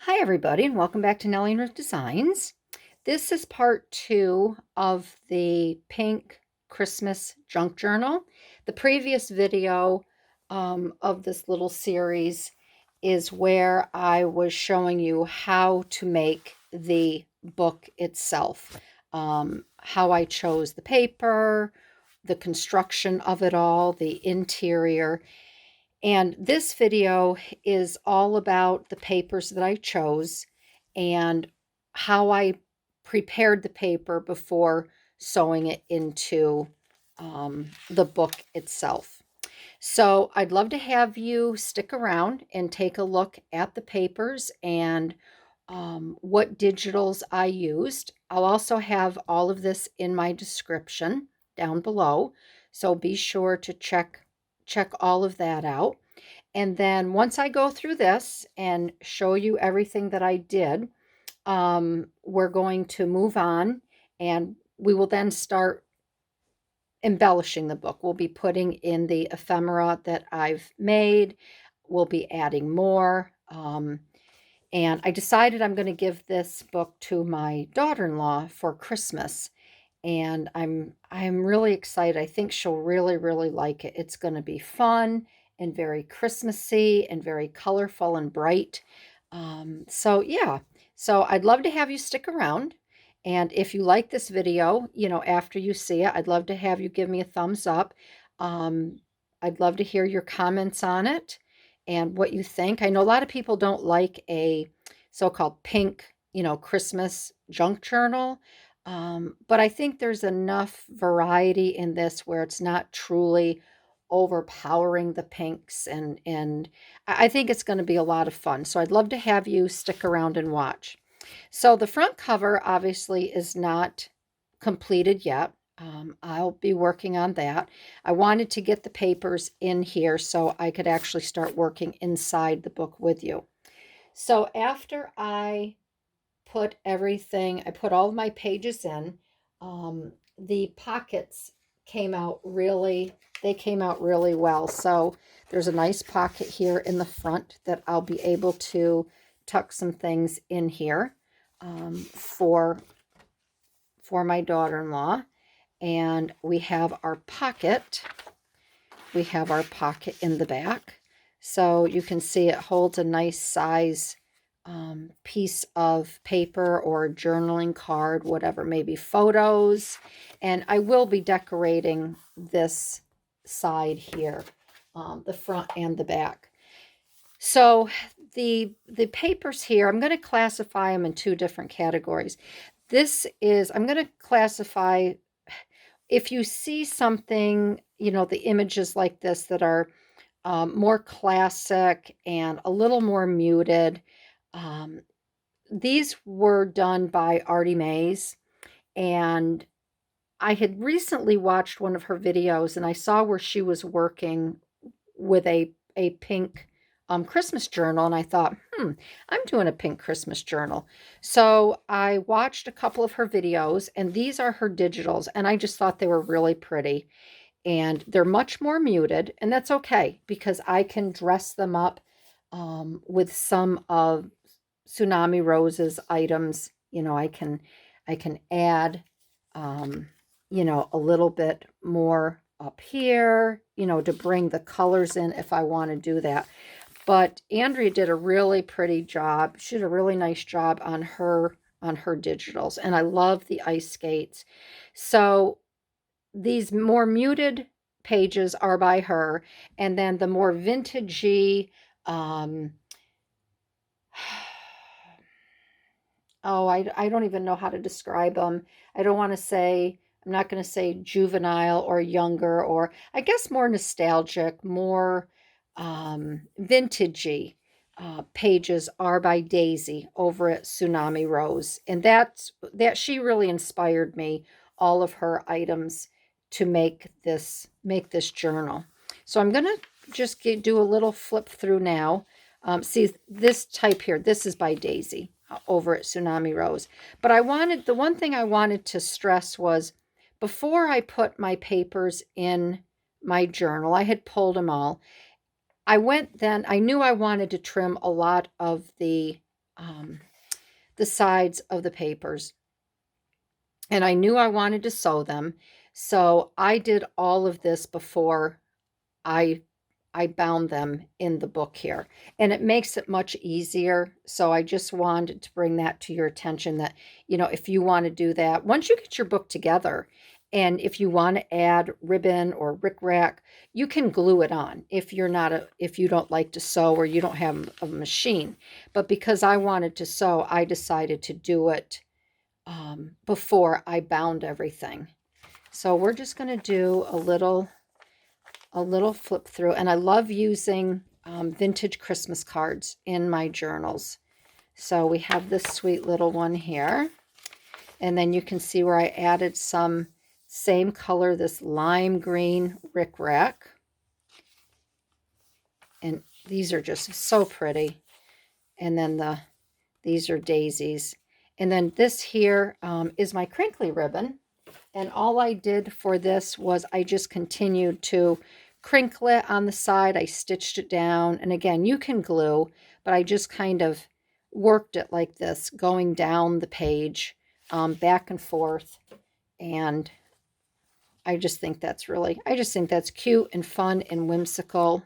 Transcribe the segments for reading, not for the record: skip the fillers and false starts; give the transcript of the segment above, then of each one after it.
Hi everybody and welcome back to Nellie and Ruth Designs. This is part 2 of the pink Christmas junk journal. The previous video of this little series is where I was showing you how to make the book itself. How I chose the paper, the construction of it all, the interior. And this video is all about the papers that I chose and how I prepared the paper before sewing it into the book itself. So I'd love to have you stick around and take a look at the papers and what digitals I used. I'll also have all of this in my description down below. So be sure to check all of that out. And then once I go through this and show you everything that I did, we're going to move on and we will then start embellishing the book. We'll be putting in the ephemera that I've made. We'll be adding more. And I decided I'm going to give this book to my daughter-in-law for Christmas. And I'm really excited. I think she'll really like it. It's going to be fun and very Christmassy and very colorful and bright. So yeah, so I'd love to have you stick around. And if you like this video, after you see it, I'd love to have you give me a thumbs up. Um, I'd love to hear your comments on it and what you think. I know a lot of people don't like a so-called pink, Christmas junk journal. But I think there's enough variety in this where it's not truly overpowering the pinks and I think it's going to be a lot of fun. So I'd love to have you stick around and watch. So the front cover obviously is not completed yet. I'll be working on that. I wanted to get the papers in here so I could actually start working inside the book with you. So after I put all of my pages in, the pockets they came out really well. So there's a nice pocket here in the front that I'll be able to tuck some things in here for my daughter-in-law. And we have our pocket. We have our pocket in the back. So you can see it holds a nice size piece of paper or a journaling card, whatever, maybe photos. And I will be decorating this side here, the front and the back. So the papers here, I'm going to classify them in two different categories. I'm going to classify, if you see something, the images like this that are more classic and a little more muted, um, these were done by Artymaze, and I had recently watched one of her videos and I saw where she was working with a pink Christmas journal, and I thought, I'm doing a pink Christmas journal. So I watched a couple of her videos, and these are her digitals, and I just thought they were really pretty. And they're much more muted, and that's okay because I can dress them up with some of Tsunami Rose's items. I can add, um, a little bit more up here, to bring the colors in if I want to do that. But Andrea did a really pretty job. She did a really nice job on her digitals, and I love the ice skates. So these more muted pages are by her, and then the more vintagey, um, oh, I don't even know how to describe them. I don't want to say, I'm not going to say juvenile or younger, or I guess more nostalgic, more vintagey pages are by Daisy over at Tsunami Rose. And that she really inspired me, all of her items, to make this journal. So I'm going to just do a little flip through now. See this type here, this is by Daisy over at Tsunami Rose. But the one thing I wanted to stress was, before I put my papers in my journal, I had pulled them all. I knew I wanted to trim a lot of the um, the sides of the papers. And I knew I wanted to sew them. So I did all of this before I I bound them in the book here, and it makes it much easier. So I just wanted to bring that to your attention that, if you want to do that, once you get your book together, and if you want to add ribbon or rickrack, you can glue it on if you don't like to sew or you don't have a machine. But because I wanted to sew, I decided to do it before I bound everything. So we're just going to do a little flip through, and I love using vintage Christmas cards in my journals. So we have this sweet little one here, and then you can see where I added some same color, this lime green rickrack, and these are just so pretty. And then these are daisies, and then this here is my crinkly ribbon. And all I did for this was I just continued to crinkle it on the side. I stitched it down. And again, you can glue, but I just kind of worked it like this, going down the page, back and forth. And I just think that's cute and fun and whimsical.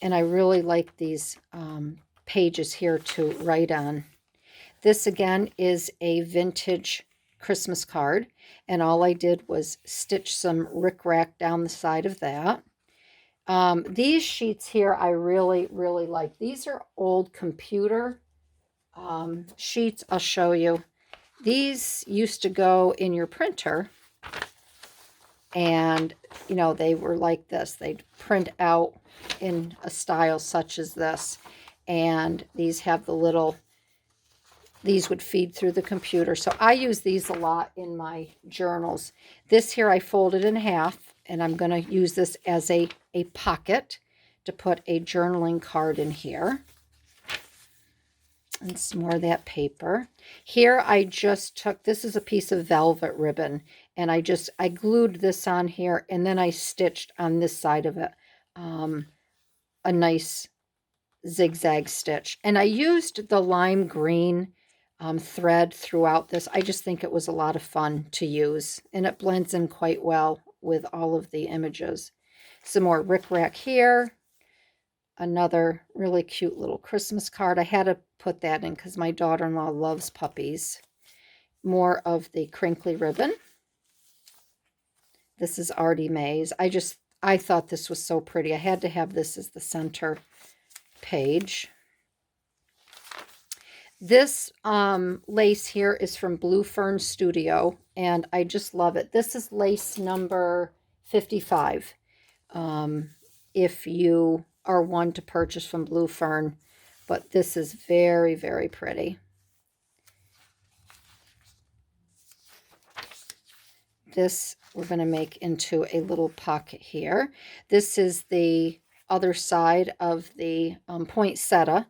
And I really like these pages here to write on. This again is a vintage Christmas card, and all I did was stitch some rickrack down the side of that. These sheets here I really, really like. These are old computer sheets. I'll show you. These used to go in your printer, and they were like this. They'd print out in a style such as this, and these have these would feed through the computer. So I use these a lot in my journals. This here I folded in half, and I'm going to use this as a pocket to put a journaling card in here. And some more of that paper. Here I just took, this is a piece of velvet ribbon, and I glued this on here, and then I stitched on this side of it a nice zigzag stitch. And I used the lime green thread throughout this. I just think it was a lot of fun to use, and it blends in quite well with all of the images. Some more rickrack here. Another really cute little Christmas card. I had to put that in because my daughter-in-law loves puppies. More of the crinkly ribbon. This is Artymaze. I thought this was so pretty. I had to have this as the center page. This lace here is from Blue Fern Studio, and I just love it. This is lace number 55. If you are one to purchase from Blue Fern, but this is very, very pretty. This we're going to make into a little pocket here. This is the other side of the poinsettia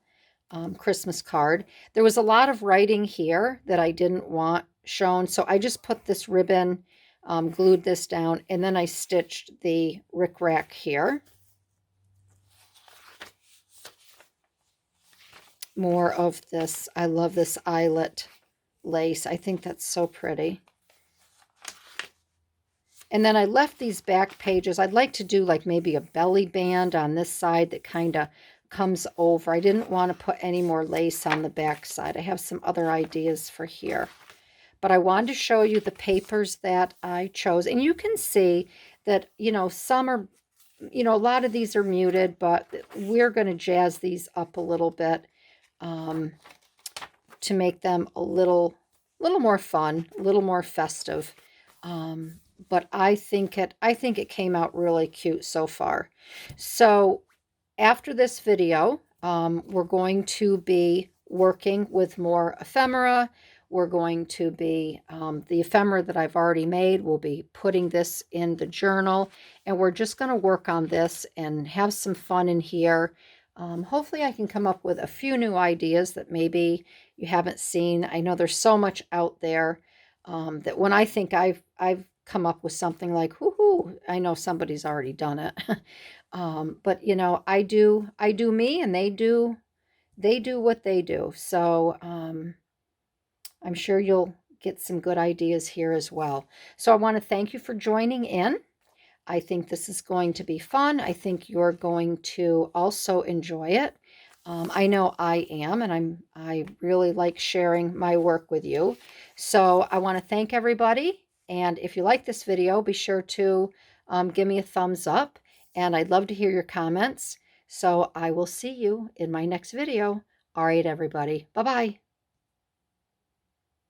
Christmas card. There was a lot of writing here that I didn't want shown, so I just put this ribbon, glued this down, and then I stitched the rickrack here. More of this. I love this eyelet lace. I think that's so pretty. And then I left these back pages. I'd like to do like maybe a belly band on this side that kind of comes over. I didn't want to put any more lace on the back side. I have some other ideas for here. But I wanted to show you the papers that I chose. And you can see that, some are, a lot of these are muted, but we're going to jazz these up a little bit to make them a little more fun, a little more festive. But I think it came out really cute so far. So after this video, we're going to be working with more ephemera. We're going to be, the ephemera that I've already made, we'll be putting this in the journal, and we're just going to work on this and have some fun in here. Hopefully I can come up with a few new ideas that maybe you haven't seen. I know there's so much out there that when I think I've come up with something like, whoo, I know somebody's already done it. But you know, I do me, and they do what they do. So I'm sure you'll get some good ideas here as well. So I want to thank you for joining in. I think this is going to be fun. I think you're going to also enjoy it. I know I am, and I really like sharing my work with you. So I want to thank everybody. And if you like this video, be sure to give me a thumbs up. And I'd love to hear your comments. So I will see you in my next video. All right, everybody. Bye-bye.